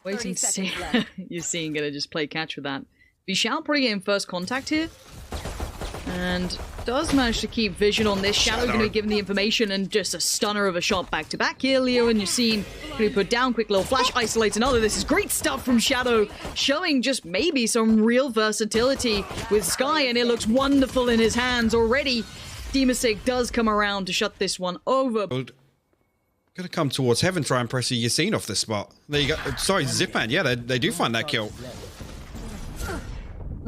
Waiting to see. You're seeing gonna just play catch with that. Xiao probably getting first contact here. And does manage to keep vision on this. Shadow going to be given the information and just a stunner of a shot back to back here. Leo and Yassine going to put down, quick little flash, isolates another. This is great stuff from Shadow, showing just maybe some real versatility with Sky, and it looks wonderful in his hands already. Demasig does come around to shut this one over. Gonna come towards Heaven, try and press Yassine off the spot. There you go. Sorry, Zipan. Yeah, they do find that kill.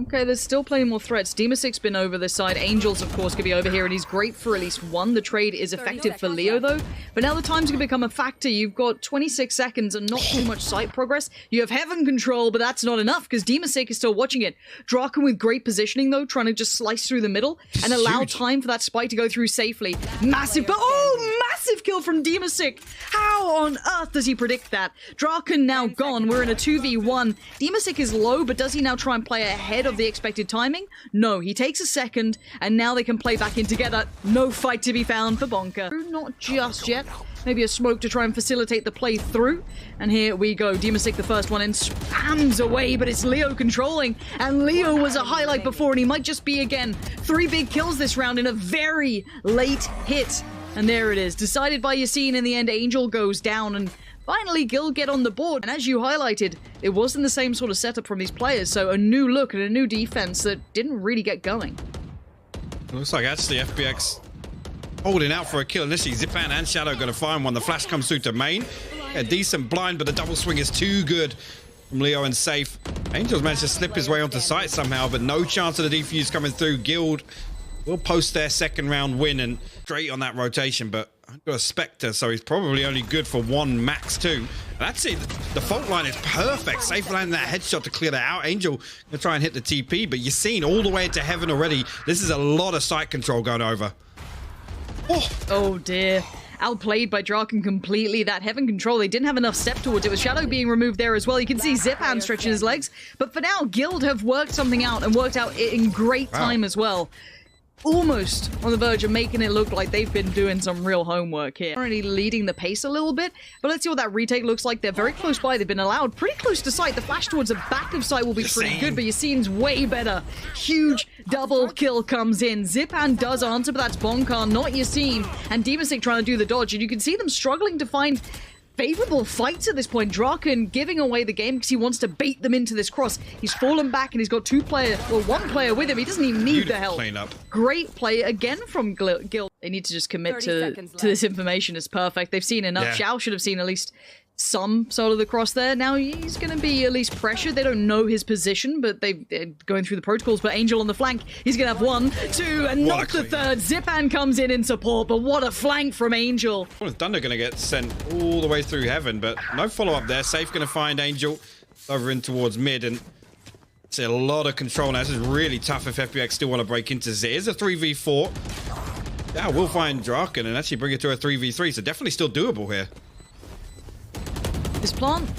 Okay, there's still plenty more threats. Demasic's been over this side. Angels, of course, could be over here, and he's great for at least one. The trade is effective for Leo, though. But now the time's going to become a factor. You've got 26 seconds and not too much site progress. You have Heaven control, but that's not enough, because Demasic is still watching it. Draken with great positioning, though, trying to just slice through the middle and allow time for that spike to go through safely. Massive, but massive kill from Demasic. How on earth does he predict that? Draken now gone. We're in a 2v1. Demasic is low, but does he now try and play ahead of the expected timing? No, he takes a second, and now they can play back in together. No fight to be found for Bonka. Not just yet. Maybe a smoke to try and facilitate the play through. And here we go. Demasic the first one and spams away, but it's Leo controlling. And Leo was a highlight before, and he might just be again. 3 big kills this round in a very late hit. And there it is. Decided by Yassine in the end. Angel goes down, and finally, Guild get on the board. And as you highlighted, it wasn't the same sort of setup from these players, so a new look and a new defense that didn't really get going. Looks like actually FPX holding out for a kill. Initially, Zipan and Shadow going to find one. The flash comes through to main. A decent blind, but the double swing is too good from Leo and Safe. Angels managed to slip his way onto site somehow, but no chance of the defuse coming through. Guild will post their second round win and straight on that rotation, but I've got a Spectre, so he's probably only good for 1, max 2. And that's it. The fault line is perfect. Safe landing that headshot to clear that out. Angel gonna try and hit the TP, but you're seeing all the way into Heaven already. This is a lot of site control going over. Oh dear. Outplayed by Draken completely. That Heaven control, they didn't have enough step towards it. With Shadow being removed there as well. You can see Zipan stretching his legs. But for now, Guild have worked something out and worked out in great time as well. Almost on the verge of making it look like they've been doing some real homework here. Already leading the pace a little bit, but let's see what that retake looks like. They're very close by. They've been allowed pretty close to sight. The flash towards the back of sight will be pretty good, but Yassine's way better. Huge double kill comes in. Zipan does answer, but that's Bonkar, not Yassine. And Demasic trying to do the dodge, and you can see them struggling to find favorable fights at this point. Draken giving away the game because he wants to bait them into this cross. He's fallen back and he's got one player with him. He doesn't even need the help. Great play again from Guild. They need to just commit to this information. It's perfect. They've seen enough. Xiao should have seen at least some sort of the cross there. Now he's going to be at least pressured. They don't know his position, but they're going through the protocols. But Angel on the flank, he's going to have 1, 2, and not the third. Zipan comes in support, but what a flank from Angel. Well, Thunder going to get sent all the way through Heaven, but no follow-up there. Safe going to find Angel over in towards mid, and it's a lot of control now. This is really tough if FPX still want to break into Z. It's a 3v4. Yeah, we'll find Draken and actually bring it to a 3v3, so definitely still doable here. This plant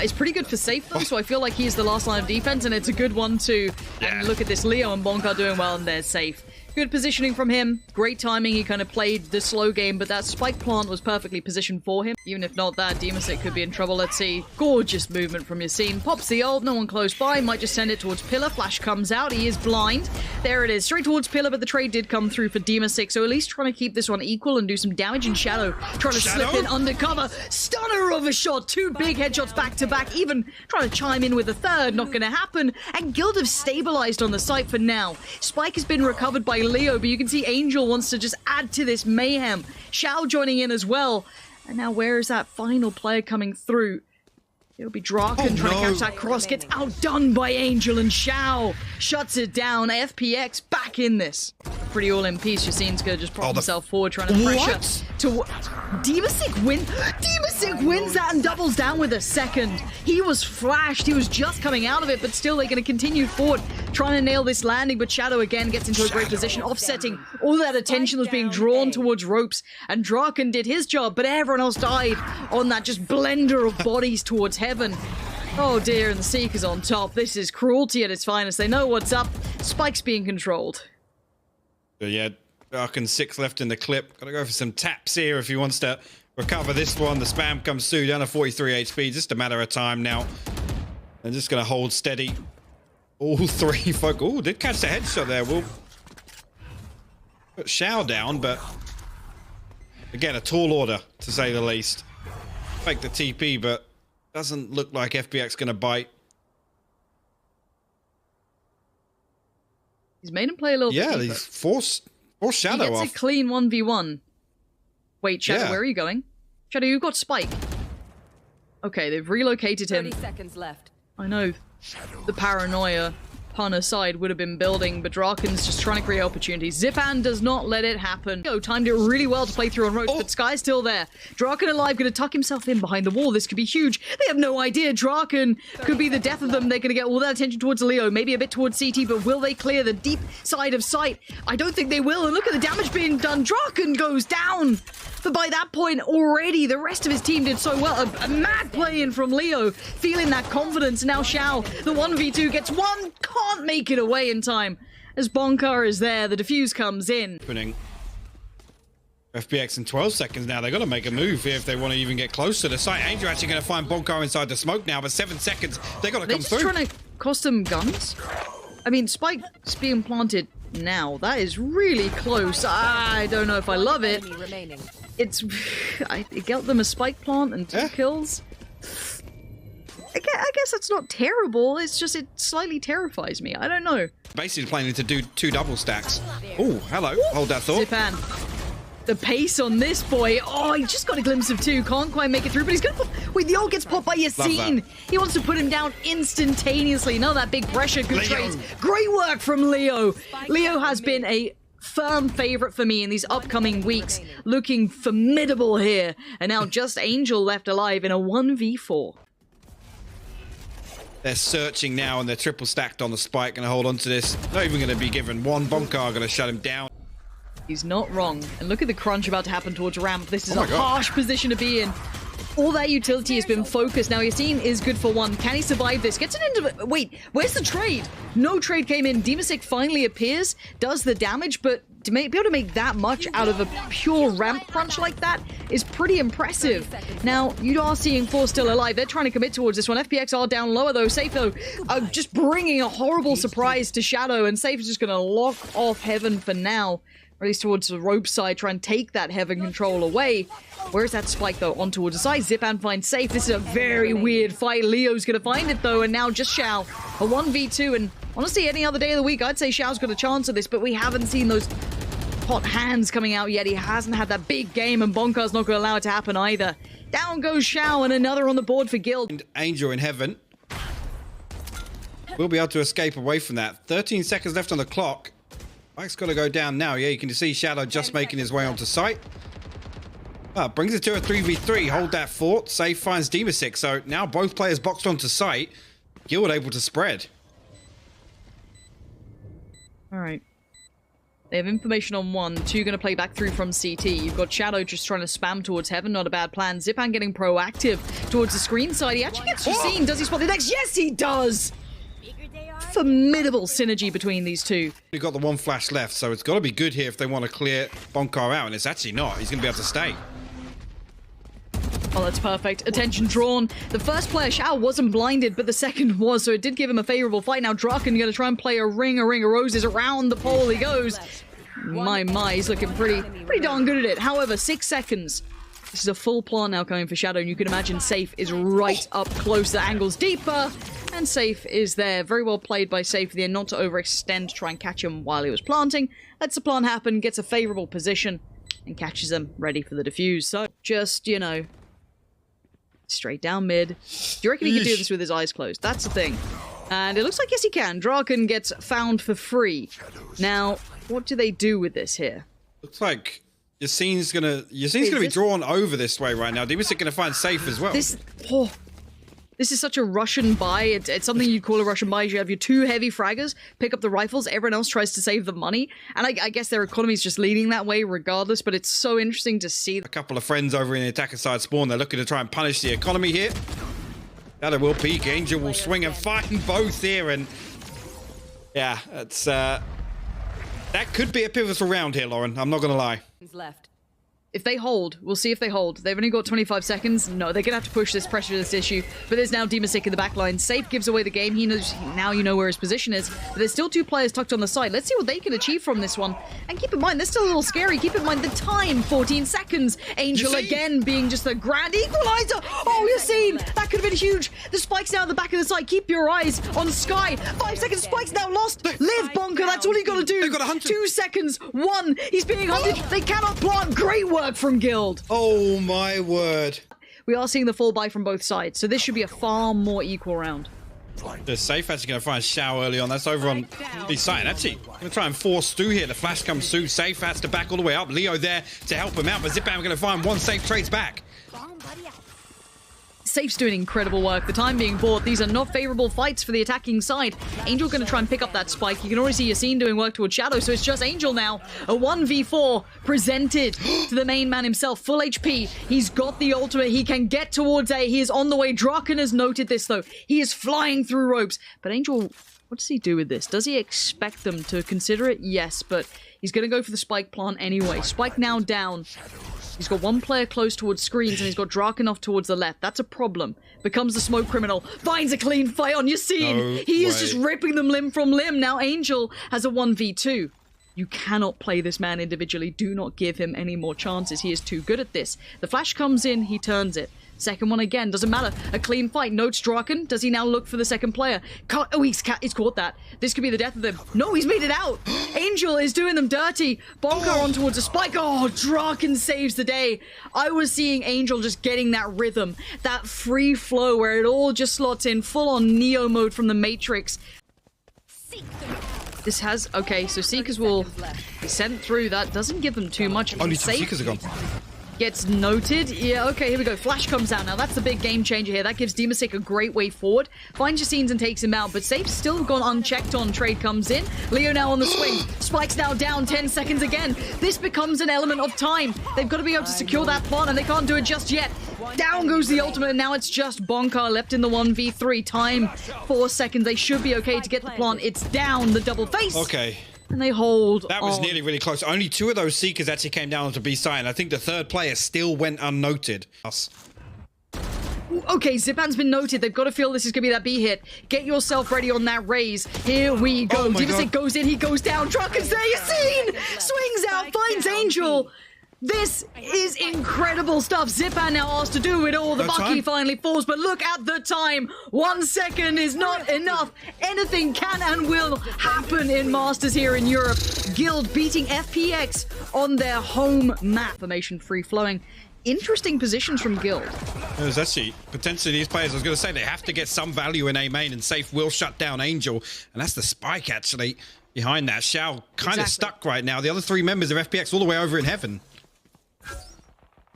is pretty good for Safe, though, so I feel like he's the last line of defense, and it's a good one, too. And look at this, Leo and Bonkar doing well, and there's Safe. Good positioning from him. Great timing. He kind of played the slow game, but that spike plant was perfectly positioned for him. Even if not that, Demasic could be in trouble. Let's see. Gorgeous movement from Yassine. Pops the ult. No one close by. Might just send it towards Pillar. Flash comes out. He is blind. There it is. Straight towards Pillar, but the trade did come through for Demasic, so at least trying to keep this one equal and do some damage in Shadow. Trying to slip in undercover. Stunner of a shot. 2 big headshots back to back. Even trying to chime in with a third. Not going to happen. And Guild have stabilized on the site for now. Spike has been recovered by Leo, but you can see Angel wants to just add to this mayhem. Xiao joining in as well. And now where is that final player coming through? It'll be Draken trying to catch that cross. Gets outdone by Angel, and Xiao shuts it down. FPX back in this. Pretty all in piece. Yassine's gonna just prop himself forward, trying to pressure to Demasic wins that and doubles down with a second. He was flashed. He was just coming out of it, but still they're gonna continue forward, trying to nail this landing. But Shadow again gets into a great position, offsetting all that attention was being drawn towards ropes. And Draken did his job, but everyone else died on that just blender of bodies towards Heaven. Oh dear, and the Seeker's on top. This is cruelty at its finest. They know what's up. Spike's being controlled. So yeah, Draken 6 left in the clip. Gotta go for some taps here if he wants to recover this one. The spam comes through down to 43 HP. Just a matter of time now. They're just going to hold steady. All three folk. Oh, did catch the headshot there. We'll put Shao down, but again, a tall order to say the least. Fake the TP, but doesn't look like FPX going to bite. He's made him play a little bit deeper. He's forced Shadow he gets off. a clean 1v1. Wait, Shadow, Yeah. where are you going? Shadow, you've got Spike. Okay, they've relocated him. 30 seconds left. I know the paranoia, pun aside, would have been building, but Draken's just trying to create opportunities. Zipan does not let it happen. Timed it really well to play through on Roach, but Sky's still there. Draken alive, gonna tuck himself in behind the wall. This could be huge. They have no idea. Draken could be the death of them. They're gonna get all that attention towards Leo, maybe a bit towards CT, but will they clear the deep side of sight? I don't think they will, and look at the damage being done. Draken goes down. But by that point, already, the rest of his team did so well. A mad play-in from Leo, feeling that confidence. Now Shao, the 1v2 gets one, can't make it away in time. As Bonkar is there, the defuse comes in. FPX in 12 seconds now. They've got to make a move here if they want to even get close to the site. Angel actually going to find Bonkar inside the smoke now, but 7 seconds. They've got to come through. They're just trying to cost them guns? I mean, Spike's being planted now. That is really close. I don't know if I love it. It got them a spike plant and 2 kills. I guess that's not terrible. It's just it slightly terrifies me. I don't know. Basically planning to do 2 double stacks. Oh, hello. Hold that thought. Zipan. The pace on this boy. Oh, he just got a glimpse of 2. Can't quite make it through, but he's gonna wait, the ult gets popped by Yassine. He wants to put him down instantaneously. None of that big pressure. Good trades. Great work from Leo. Leo has been a firm favorite for me in these upcoming weeks. Looking formidable here. And now just Angel left alive in a 1v4. They're searching now and they're triple stacked on the spike. Going to hold on to this. Not even going to be given one. Bonkar going to shut him down. He's not wrong. And look at the crunch about to happen towards ramp. This is a harsh position to be in. All that utility has been focused. Now Yassine is good for 1. Can he survive this? Gets it into... Wait, where's the trade? No trade came in. Demasik finally appears, does the damage, but to be able to make that much out of a pure ramp crunch like that is pretty impressive. Now, you are seeing 4 still alive. They're trying to commit towards this one. FPX are down lower though. Safe though, just bringing a horrible surprise to Shadow, and Safe is just going to lock off Heaven for now. Or at least towards the rope side, try and take that Heaven control away. Where's that spike, though? On towards the side. Zipan finds Safe. This is a very weird fight. Leo's going to find it, though, and now just Shao. A 1v2, and honestly, any other day of the week, I'd say Shao's got a chance at this, but we haven't seen those hot hands coming out yet. He hasn't had that big game, and Bonkar's not going to allow it to happen either. Down goes Shao, and another on the board for Guild. And Angel in Heaven. We'll be able to escape away from that. 13 seconds left on the clock. Mike's got to go down now. Yeah, you can see Shadow just making his way onto site. Brings it to a 3v3. Hold that fort. Safe finds Demasik. So now both players boxed onto site. Guild able to spread. All right. They have information on 1. 2 going to play back through from CT. You've got Shadow just trying to spam towards Heaven. Not a bad plan. Zipan getting proactive towards the screen side. He actually gets Yassine. Does he spot the next? Yes, he does! Formidable synergy between these two. We've got the 1 flash left, so it's got to be good here if they want to clear Bonkar out, and it's actually not. He's going to be able to stay. Oh, that's perfect. Attention drawn. The first player, Shao, wasn't blinded, but the second was, so it did give him a favorable fight. Now Draken going to try and play a ring of roses around the pole he goes. My, he's looking pretty darn good at it. However, 6 seconds. This is a full plan now coming for Shadow, and you can imagine Safe is right up close. The angle's deeper, and Safe is there. Very well played by Safe there, not to overextend, try and catch him while he was planting. Lets the plant happen, gets a favorable position, and catches him ready for the defuse. So, just, you know, straight down mid. Do you reckon he can do this with his eyes closed? That's the thing. And it looks like, yes, he can. Draken gets found for free. Now, what do they do with this here? Looks like Yassine's gonna be drawn over this way right now. Demasik gonna find Safe as well. This is such a Russian buy. It's something you'd call a Russian buy. You have your 2 heavy fraggers, pick up the rifles, everyone else tries to save the money. And I guess their economy is just leading that way regardless, but it's so interesting to see. A couple of friends over in the attacker side spawn. They're looking to try and punish the economy here. Shadow will peek. Angel will swing and find both here. And yeah, it's that could be a pivotal round here, Lauren. I'm not going to lie. Left. If they hold, we'll see if they hold. They've only got 25 seconds. No, they're going to have to push this, pressure this issue. But there's now Demasik in the back line. Safe gives away the game. He knows, now you know where his position is. But there's still 2 players tucked on the side. Let's see what they can achieve from this one. And keep in mind, they're still a little scary. Keep in mind the time, 14 seconds. Angel again being just the grand equalizer. Oh, Yassine, that could have been huge. The spike's now at the back of the side. Keep your eyes on Sky. 5 seconds, spike's now lost. Live, Bonker, that's all you got to do. They've got 100. 2 seconds, 1. He's being hunted. They cannot plant. Great work from Guild. Oh my word. We are seeing the full buy from both sides, so this should be a far more equal round. The Safe actually going to find Shao early on. That's over on the side. Actually, going to try and force Stu here. The flash comes through. Safe has to back all the way up. Leo there to help him out, but Zipan going to find one. Safe trades back. Safe's doing incredible work. The time being bought. These are not favorable fights for the attacking side. Angel going to try and pick up that spike. You can already see Yassine doing work towards Shadow, so it's just Angel now. A 1v4 presented to the main man himself. Full HP. He's got the ultimate. He can get towards A. He is on the way. Draken has noted this, though. He is flying through ropes. But Angel, what does he do with this? Does he expect them to consider it? Yes, but he's going to go for the spike plant anyway. Spike now down. He's got 1 player close towards screens, and he's got Draken off towards the left. That's a problem. Becomes the smoke criminal. Finds a clean fight on Yassine. He is just ripping them limb from limb. Now Angel has a 1v2. You cannot play this man individually. Do not give him any more chances. He is too good at this. The flash comes in, he turns it. Second one again, doesn't matter. A clean fight. Notes Draken. Does he now look for the second player? Oh, he's caught that. This could be the death of him. No, he's made it out. Angel is doing them dirty. Bonker on towards a spike. Oh, Draken saves the day. I was seeing Angel just getting that rhythm, that free flow where it all just slots in full on Neo mode from the Matrix. This has, okay, so Seekers will be sent through. That doesn't give them too much. Only 2 Seekers are gone. Gets noted. Yeah, okay, here we go. Flash comes out. Now, that's the big game changer here. That gives Demasik a great way forward. Finds Yassine and takes him out, but Safe's still gone unchecked on. Trade comes in. Leo now on the swing. Spike's now down 10 seconds again. This becomes an element of time. They've got to be able to secure that plant, and they can't do it just yet. Down goes the ultimate, and now it's just Bonka left in the 1v3. Time, 4 seconds. They should be okay to get the plant. It's down, the double face. Okay. And they hold That was nearly really close. Only 2 of those Seekers actually came down onto B side, and I think the 3rd player still went unnoted. Okay, Zipan's been noted. They've got to feel this is going to be that B hit. Get yourself ready on that raise. Here we go. Demasik goes in. He goes down. Draken's there. Yassine swings out. Finds Angel. This is incredible stuff. Zipan now asked to do it all. The Bucky finally falls, but look at the time. 1 second is not enough. Anything can and will happen in Masters here in Europe. Guild beating FPX on their home map. Formation free flowing. Interesting positions from Guild. There's actually potentially these players, I was going to say, they have to get some value in A main, and Safe will shut down Angel, and that's the spike actually behind that. Shao kind of stuck right now. The other 3 members of FPX all the way over in heaven.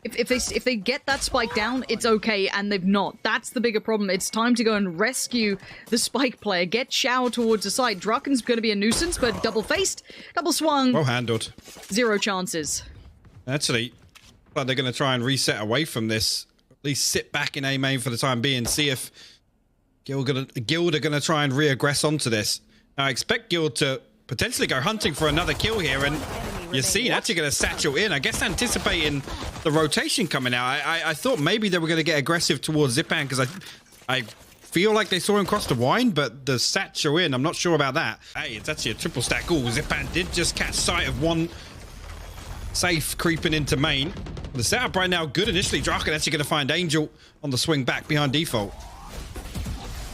If they get that spike down, it's okay, and they've not. That's the bigger problem. It's time to go and rescue the spike player. Get Shao towards the side. Draken's going to be a nuisance, but double-faced, double swung. Well handled. 0 chances. Actually, but they're going to try and reset away from this. At least sit back in A main for the time being. See if Guild are going to try and re-aggress onto this. Now, I expect Guild to potentially go hunting for another kill here, and Yassine actually going to satchel in. I guess anticipating the rotation coming out. I thought maybe they were going to get aggressive towards Zipan, because I feel like they saw him cross the wine, but the satchel in, I'm not sure about that. Hey, it's actually a triple stack. Ooh, Zipan did just catch sight of one Safe creeping into main. The setup right now, good initially. Draken actually going to find Angel on the swing back behind default.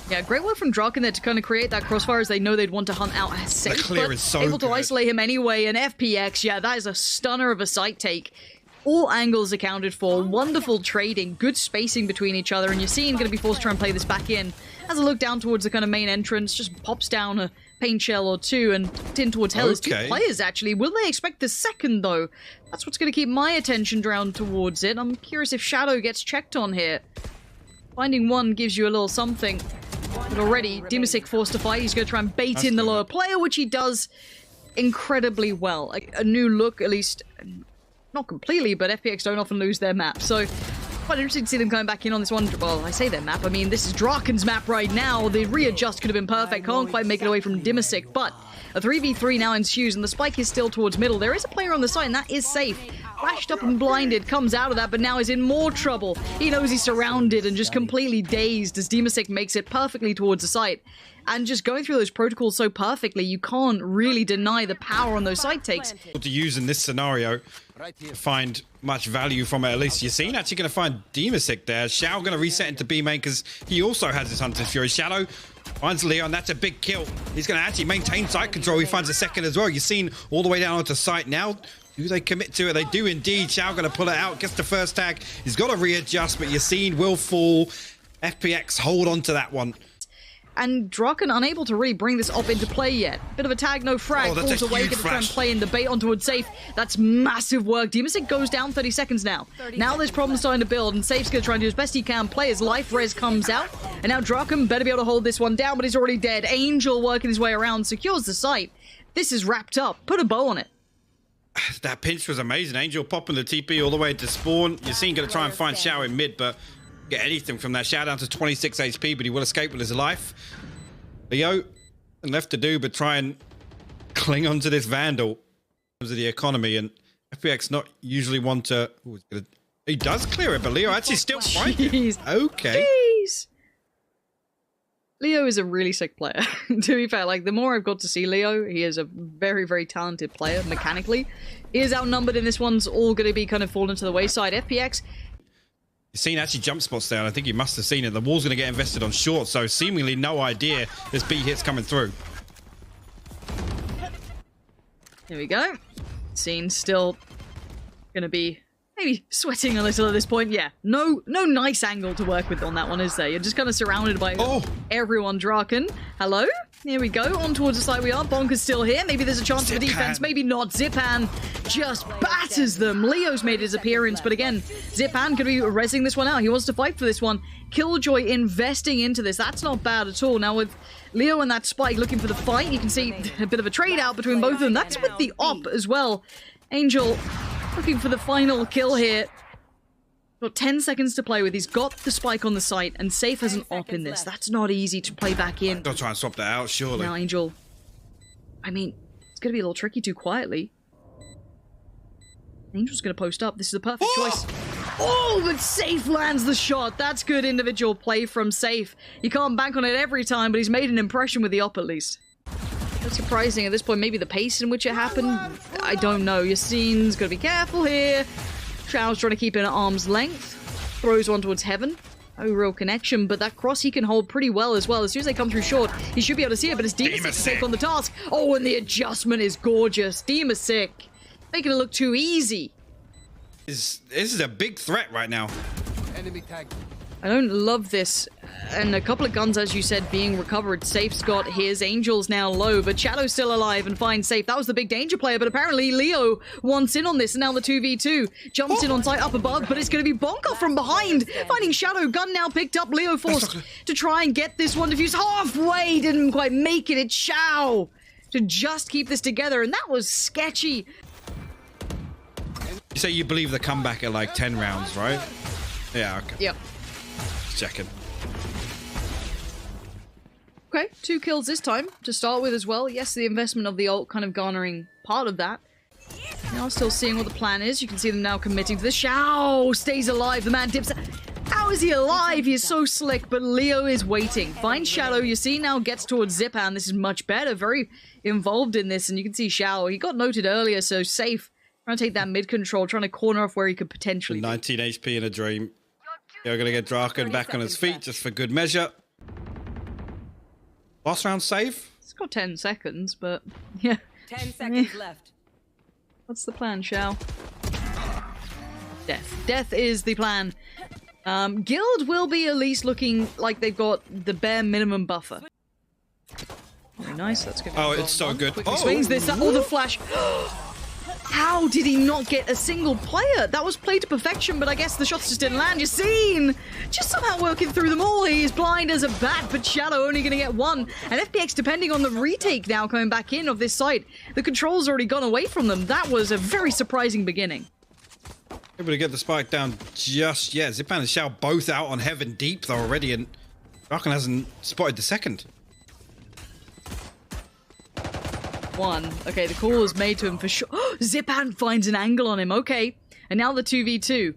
Yeah, great work from Draken there to kind of create that crossfire, as they know they'd want to hunt out Safe. The clear is so able good. to isolate him anyway. And FPX, yeah, that is a stunner of a sight take. All angles accounted for. Wonderful trading. Good spacing between each other. And Yassine going to be forced to try and play this back in. Has a look down towards the kind of main entrance. Just pops down a paint shell or 2 and in towards Hell. There's 2 players, actually. Will they expect the second, though? That's what's going to keep my attention drawn towards it. I'm curious if Shadow gets checked on here. Finding one gives you a little something. But already, Demasik forced to fight. He's going to try and bait in the lower player, which he does incredibly well. A new look, at least, not completely, but FPX don't often lose their map. So, quite interesting to see them coming back in on this one. Well, I say their map, I mean, this is Draken's map right now. The readjust could have been perfect. Can't quite make it away from Demasik, but a 3v3 now ensues, and the spike is still towards middle. There is a player on the side, and that is Safe. flashed up and blinded, comes out of that, but now is in more trouble. He knows he's surrounded and just completely dazed as Demasik makes it perfectly towards the site. And just going through those protocols so perfectly, you can't really deny the power on those site takes. To use in this scenario, to find much value from it, at least you're seeing actually going to find Demasik there. Shao going to reset into B main because he also has his Hunter's Fury. Shadow finds Leon, that's a big kill. He's going to actually maintain site control. He finds a second as well. You're seeing all the way down onto site now. Do they commit to it? They do indeed. Shao going to pull it out, gets the first tag. He's got to readjust, but you're seeing will fall. FPX hold on to that one. And Draken unable to really bring this up into play yet. Bit of a tag, no frag. Falls away, gonna try and play in the bait onto Safe. That's massive work. Demasik goes down 30 seconds now. Now there's problems starting to build, and Safe's gonna try and do as best he can. Play his life res comes out, and now Draken better be able to hold this one down, but he's already dead. Angel working his way around, secures the site. This is wrapped up. Put a bow on it. That pinch was amazing. Angel popping the TP all the way to spawn. You're seeing gonna try and find Shao in mid, but get anything from that. Shao down to 26 HP, but he will escape with his life. Leo, nothing left to do but try and cling onto this Vandal in terms of the economy, and FPX not usually one to... Ooh, he does clear it, but Leo actually still fighting. Okay. Jeez. Leo is a really sick player, to be fair. Like, the more I've got to see Leo, he is a very, very talented player mechanically. He is outnumbered, and this one's all going to be kind of fallen to the wayside. FPX... You've seen actually jump spots there, and I think you must have seen it. The wall's going to get invested on short, so seemingly no idea there's B hits coming through. Here we go. Scene still going to be maybe sweating a little at this point. Yeah, no nice angle to work with on that one, is there? You're just kind of surrounded by everyone. Draken, hello? Here we go, on towards the side we are. Bonker's still here. Maybe there's a chance for defense, maybe not. Zipan just batters them. Leo's made his appearance, but again, Zipan could be rezzing this one out. He wants to fight for this one. Killjoy investing into this. That's not bad at all. Now with Leo and that Spike looking for the fight, you can see a bit of a trade out between both of them. That's with the op as well. Angel looking for the final kill here. Got 10 seconds to play with. He's got the Spike on the site, and Safe has an op in this. That's not easy to play back in. Don't try and swap that out, surely. Now, Angel, I mean, it's going to be a little tricky too quietly. Angel's going to post up. This is the perfect choice. Oh, but Safe lands the shot. That's good individual play from Safe. You can't bank on it every time, but he's made an impression with the op at least. That's surprising at this point. Maybe the pace in which it happened, I don't know. Yassine's got to be careful here. Shao's trying to keep it at arm's length. Throws one towards Heaven. No real connection, but that cross he can hold pretty well as well. As soon as they come through short, he should be able to see it, but it's Demasik to take on the task. Oh, and the adjustment is gorgeous. Demasik making it look too easy. This is a big threat right now. Enemy tag. I don't love this. And a couple of guns, as you said, being recovered. Safe's got his. Angel's now low, but Shadow's still alive and finds Safe. That was the big danger player, but apparently Leo wants in on this, and now the 2v2. Jumps in on site up above, but it's going to be Bonka from behind. Finding Shadow. Gun now picked up. Leo forced to try and get this one defused. Halfway, didn't quite make it. It's Shao to just keep this together, and that was sketchy. You say you believe the comeback at like 10 rounds, right? Yeah, okay. Yep. Checking. Okay, 2 kills this time to start with as well. Yes, the investment of the ult kind of garnering part of that. Now still seeing what the plan is. You can see them now committing to the Shao stays alive. The man dips. How is he alive? He is so slick, but Leo is waiting. Finds Shadow. You see now gets towards Zipan. This is much better. Very involved in this, and you can see Shao. He got noted earlier, so Safe. Trying to take that mid control, trying to corner off where he could potentially 19 HP in a dream. You're going to get Draken back on his feet just for good measure. Last round save? It's got 10 seconds, but yeah. 10 seconds left. What's the plan, Shao? Death. Death is the plan. Guild will be at least looking like they've got the bare minimum buffer. Very nice. That's good. Oh, it's so good. Quickly swings this. Oh, the flash. How did he not get a single player? That was played to perfection, but I guess the shots just didn't land. Yassine just somehow working through them all. He's blind as a bat, but Shadow only going to get one. And FPX, depending on the retake now coming back in of this site, the control's already gone away from them. That was a very surprising beginning. Able to get the spike down just yet. Zipan and Shao both out on Heaven Deep though already, and Draken hasn't spotted the second. One. Okay, the call is made to him for sure. Zipan finds an angle on him. Okay. And now the 2v2.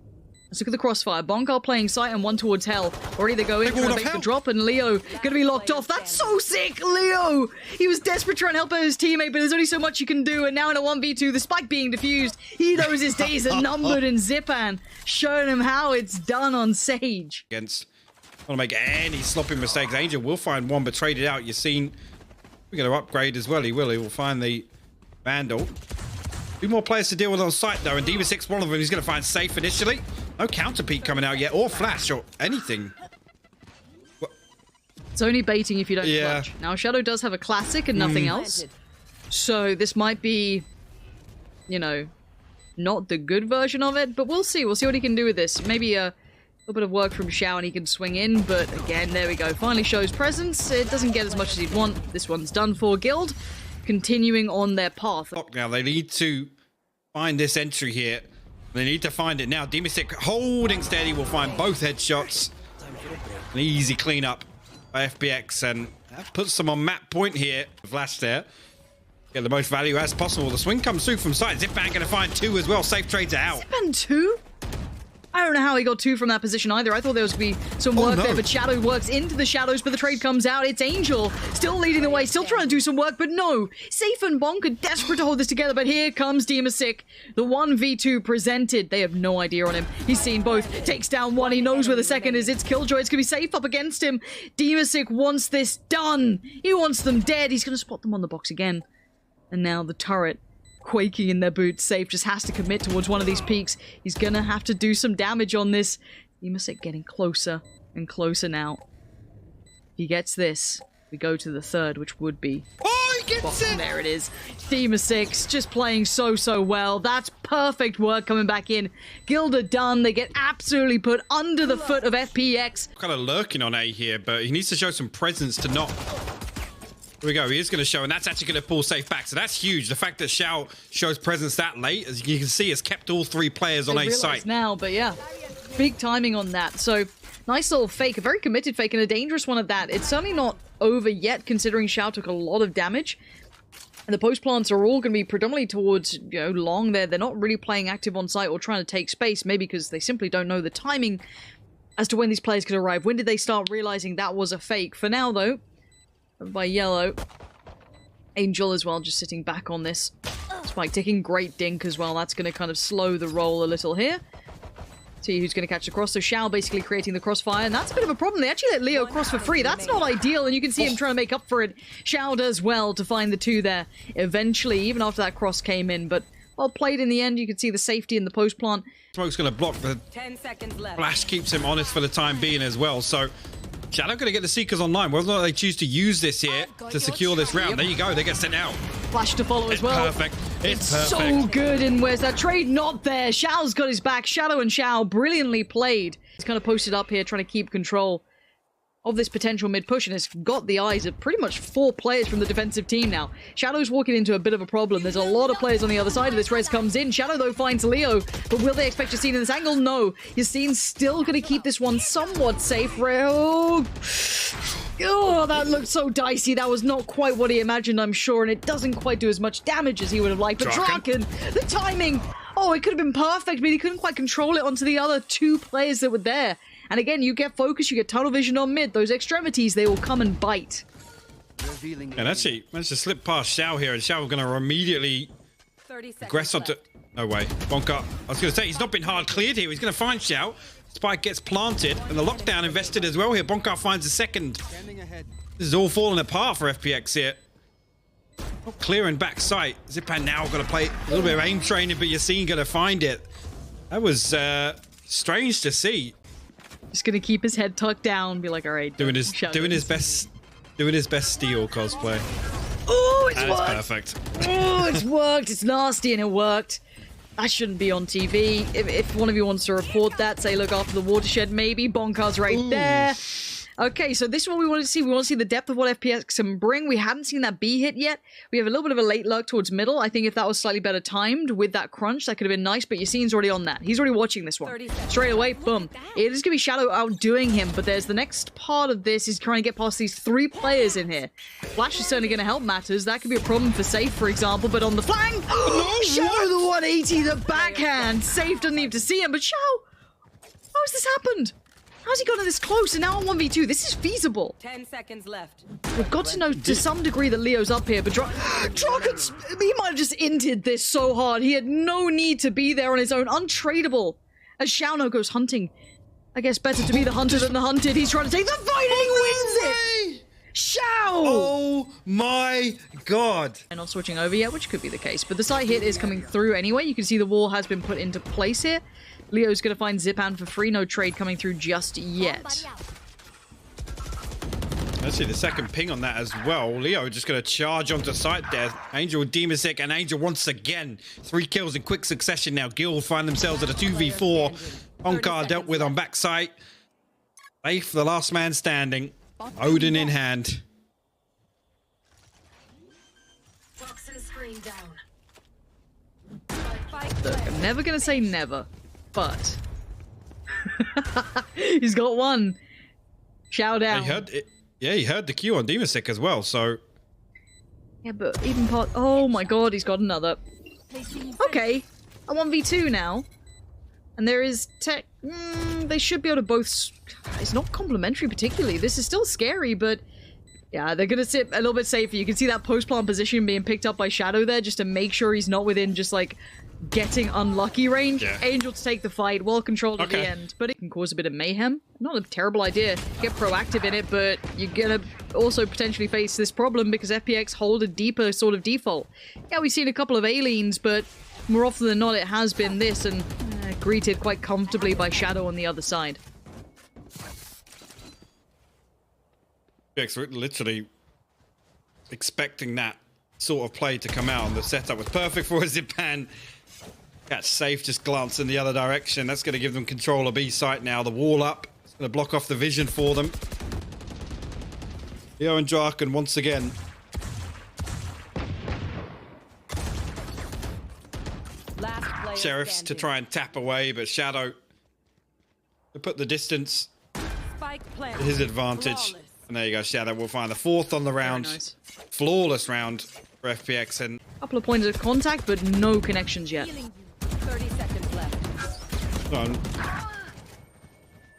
Let's look at the crossfire. Bonkar playing sight and one towards hell. Already they go in, trying to make the drop, and Leo gonna be locked off. That's so sick, Leo! He was desperate trying to help out his teammate, but there's only so much you can do, and now in a 1v2, the spike being defused, he knows his days are numbered, and Zipan showing him how it's done on Sage. Against, don't make any sloppy mistakes. Angel will find one, but traded out. You've seen, we're gonna upgrade as well. He will find the Vandal. 2 more players to deal with on site though, and D6, one of them, he's gonna find safe initially. No counter peek coming out yet, or flash, or anything. It's only baiting if you don't clutch. Now, Shadow does have a classic and nothing else. So this might be, you know, not the good version of it, but we'll see. We'll see what he can do with this. Maybe a little bit of work from Xiao and he can swing in, but again, there we go. Finally shows presence. It doesn't get as much as he'd want. This one's done for. Guild continuing on their path. Now, they need to find this entry here. They need to find it now. Demistic holding steady will find both headshots. An easy cleanup by FPX, and that puts them on map point here. Flash there. Get the most value as possible. The swing comes through from side. Zipan going to find 2 as well. Safe trades out. Zipan 2? I don't know how he got 2 from that position either. I thought there was going to be some work there, but Shadow works into the shadows, but the trade comes out. It's Angel still leading the way, still trying to do some work, but no. Safe and Bonk are desperate to hold this together, but here comes Demistic. The 1v2 presented. They have no idea on him. He's seen both. Takes down one. He knows where the second is. It's Killjoy. It's going to be safe up against him. Demistic wants this done. He wants them dead. He's going to spot them on the box again. And now the turret, quaking in their boots. Safe just has to commit towards one of these peaks. He's gonna have to do some damage on this. Demistic getting closer and closer now. If he gets this, we go to the third, which would be... Oh, he gets it! There it is. Demistic just playing so well. That's perfect work coming back in. Guild are done. They get absolutely put under the foot of FPX. Kind of lurking on A here, but he needs to show some presence to not... Here we go, he is going to show, and that's actually going to pull Safe back, so that's huge. The fact that Xiao shows presence that late, as you can see, has kept all 3 players on A site. Now, but yeah, big timing on that. So, nice little fake, a very committed fake, and a dangerous one at that. It's certainly not over yet, considering Xiao took a lot of damage. And the post plants are all going to be predominantly towards, you know, long there. They're not really playing active on site or trying to take space, maybe because they simply don't know the timing as to when these players could arrive. When did they start realizing that was a fake? For now, though, by Yellow. Angel as well, just sitting back on this. Spike taking great dink as well. That's going to kind of slow the roll a little here. See who's going to catch the cross. So Xiao basically creating the crossfire, and that's a bit of a problem. They actually let Leo cross for free. That's not ideal, and you can see him trying to make up for it. Xiao does well to find the 2 there eventually, even after that cross came in, but well played in the end. You can see the safety in the post plant. Smoke's going to block, the 10 seconds left. flash keeps him honest for the time being as well, so Shadow going to get the Seekers online. Whether or not they choose to use this here to secure this round. There you go, they get sent out. Flash to follow as well. Perfect. It's perfect. So good, and where's that trade? Not there. Xiao's got his back. Shadow and Xiao brilliantly played. He's kind of posted up here trying to keep control of this potential mid push, and has got the eyes of pretty much 4 players from the defensive team now. Shadow's walking into a bit of a problem. There's a lot of players on the other side of this. Res comes in. Shadow, though, finds Leo, but will they expect Yassine in this angle? No. Yassine's still going to keep this one somewhat safe. Oh, that looked so dicey. That was not quite what he imagined, I'm sure, and it doesn't quite do as much damage as he would have liked. But Draken, the timing! Oh, it could have been perfect, but he couldn't quite control it onto the other 2 players that were there. And again, you get focus, you get tunnel vision on mid. Those extremities, they will come and bite. And actually, managed to slip past Xiao here, and Xiao going to immediately aggress onto... No way. Bonka. I was going to say, he's not been hard cleared here. He's going to find Xiao. Spike gets planted, and the lockdown invested as well here. Bonka finds a second. This is all falling apart for FPX here. Not clearing back sight. Zipan now going to play a little bit of aim training, but Yassine going to find it. That was strange to see. Just gonna keep his head tucked down, be like, all right. Doing his best steal cosplay. Oh, it's worked. That's perfect. Oh, it's worked. It's nasty and it worked. That shouldn't be on TV. If one of you wants to report that, say, look after the watershed, maybe. Bonkar's right there. Okay, so this is what we want to see. We want to see the depth of what FPX can bring. We haven't seen that B hit yet. We have a little bit of a late lurk towards middle. I think if that was slightly better timed with that crunch, that could have been nice, but Yassine's already on that. He's already watching this one. Straight away, boom. It is going to be Shadow outdoing him, but there's the next part of this is trying to get past these 3 players in here. Flash is certainly going to help matters. That could be a problem for Safe, for example, but on the flank, Shadow the 180, the backhand. Safe doesn't even to see him, but Shadow, how has this happened? How's he gotten this close and now on 1v2? This is feasible. 10 seconds left. We've got to know to some degree that Leo's up here, but Draken's, he might have just inted this so hard. He had no need to be there on his own. Untradeable. As Xiaono goes hunting. I guess better to be the hunter than the hunted. He's trying to take the fight and he wins it! Xiao! Oh my god. And not switching over yet, which could be the case. But the side hit is coming through anyway. You can see the wall has been put into place here. Leo's going to find Zipan for free. No trade coming through just yet. Let's see the second ping on that as well. Leo just going to charge onto site there. Angel with Demasec and Angel once again. 3 kills in quick succession now. Guild find themselves at a 2v4. Onkar dealt with on backside. Safe, the last man standing. Odin in hand. Look, I'm never going to say never. But he's got one. Shout out. He heard it. Yeah, he heard the Q on Demasec as well, so. Yeah, but even part. Oh my god, he's got another. Okay, a 1v2 now. And there is tech. They should be able to both. It's not complimentary particularly. This is still scary, but yeah, they're gonna sit a little bit safer. You can see that post-plant position being picked up by Shadow there just to make sure he's not within just like getting unlucky range. Yeah. Angel to take the fight, well controlled at the end, but it can cause a bit of mayhem. Not a terrible idea. Get proactive in it, but you're gonna also potentially face this problem because FPX hold a deeper sort of default. Yeah, we've seen a couple of aliens, but more often than not it has been this, and greeted quite comfortably by Shadow on the other side. FPX literally expecting that sort of play to come out, and the setup was perfect for a Zipan. Catch Safe, just glance in the other direction. That's going to give them control of B site now. The wall up. It's going to block off the vision for them. Leo and Draken once again. Sheriffs to try and tap away, but Shadow to put the distance to his advantage. Flawless. And there you go, Shadow will find the 4th on the round. Nice. Flawless round for FPX. And Couple of points of contact, but no connections yet. 30 seconds left.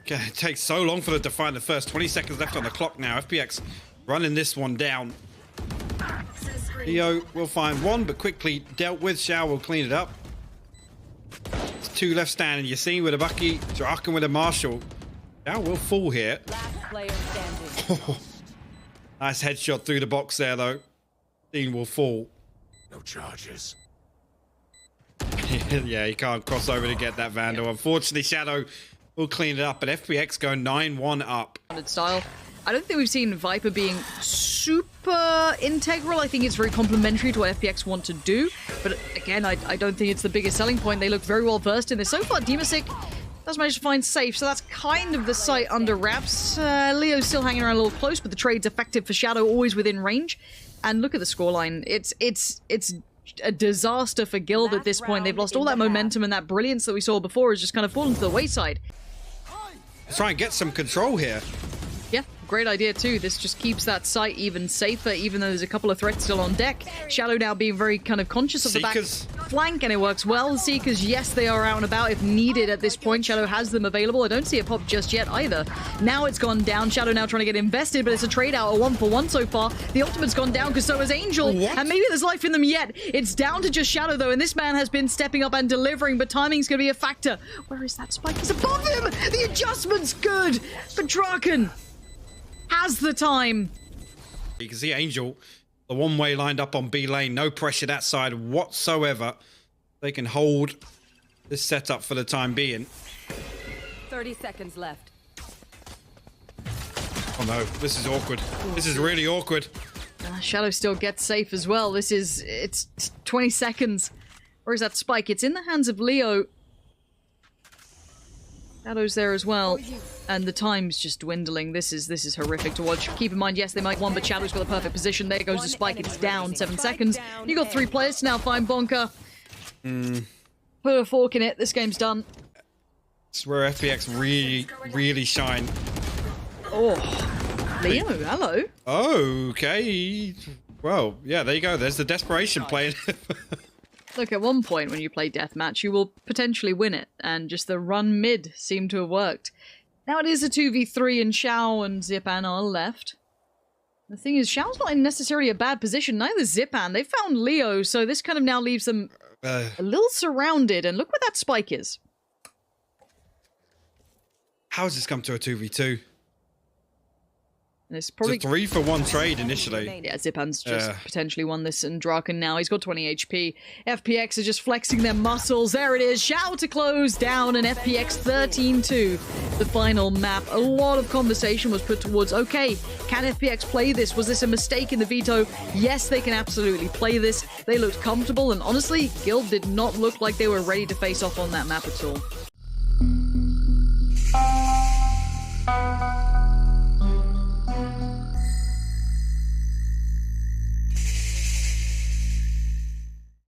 okay, it takes so long for them to find the first 20 seconds left on the clock now. FPX running this one down. Leo will find one, but quickly dealt with. Xiao will clean it up. It's 2 left standing. Yassine with a Bucky, Draken with a Marshall. Xiao will fall here. Last player standing. Nice headshot through the box there, though. Dean will fall. No charges. Yeah, he can't cross over to get that Vandal. Unfortunately, Shadow will clean it up, but FPX go 9-1 up. Style. I don't think we've seen Viper being super integral. I think it's very complementary to what FPX want to do. But again, I don't think it's the biggest selling point. They look very well versed in this. So far, Demasec does manage to find Safe, so that's kind of the site under wraps. Leo's still hanging around a little close, but the trade's effective for Shadow, always within range. And look at the scoreline. It's a disaster for Guild at this point. They've lost all that momentum, and that brilliance that we saw before has just kind of fallen to the wayside. Let's try and get some control here. Yeah, great idea too. This just keeps that site even safer, even though there's a couple of threats still on deck. Shadow now being very kind of conscious of Seekers. the back flank, and it works well. Seekers, yes, they are out and about if needed at this point. Shadow has them available. I don't see a pop just yet either. Now it's gone down. Shadow now trying to get invested, but it's a trade out, a 1-for-1 so far. The ultimate's gone down because so has Angel. What? And maybe there's life in them yet. It's down to just Shadow though, and this man has been stepping up and delivering, but timing's going to be a factor. Where is that spike? He's above him! The adjustment's good, but Draken has the time. You can see Angel, the one-way lined up on B lane. No pressure that side whatsoever. They can hold this setup for the time being. 30 seconds left. Oh no, this is awkward. This is really awkward. Shadow still gets Safe as well. It's 20 seconds. Where is that spike? It's in the hands of Leo. Shadow's there as well, and the time's just dwindling. This is horrific to watch. Keep in mind, yes, they might won, but Shadow's got the perfect position. There goes the spike. It's down 7 seconds. You got 3 players to now find Bonka. Put a fork in it. This game's done. It's where FPX really shine. Oh, Leo, hello. Okay. Well, yeah, there you go. There's the desperation playing. Look, at one point when you play deathmatch, you will potentially win it, and just the run mid seemed to have worked. Now it is a 2v3, and Xiao and Zipan are left. The thing is, Xiao's not in necessarily a bad position. Neither Zipan. They found Leo, so this kind of now leaves them a little surrounded, and look where that spike is. How has this come to a 2v2? And it's probably a 3-for-1 trade initially. Yeah, Zipan's just potentially won this, and Draken now, he's got 20 HP. FPX are just flexing their muscles. There it is, Xiao to close down, and FPX 13-2. The final map. A lot of conversation was put towards, okay, can FPX play this? Was this a mistake in the veto? Yes, they can absolutely play this. They looked comfortable, and honestly, Guild did not look like they were ready to face off on that map at all.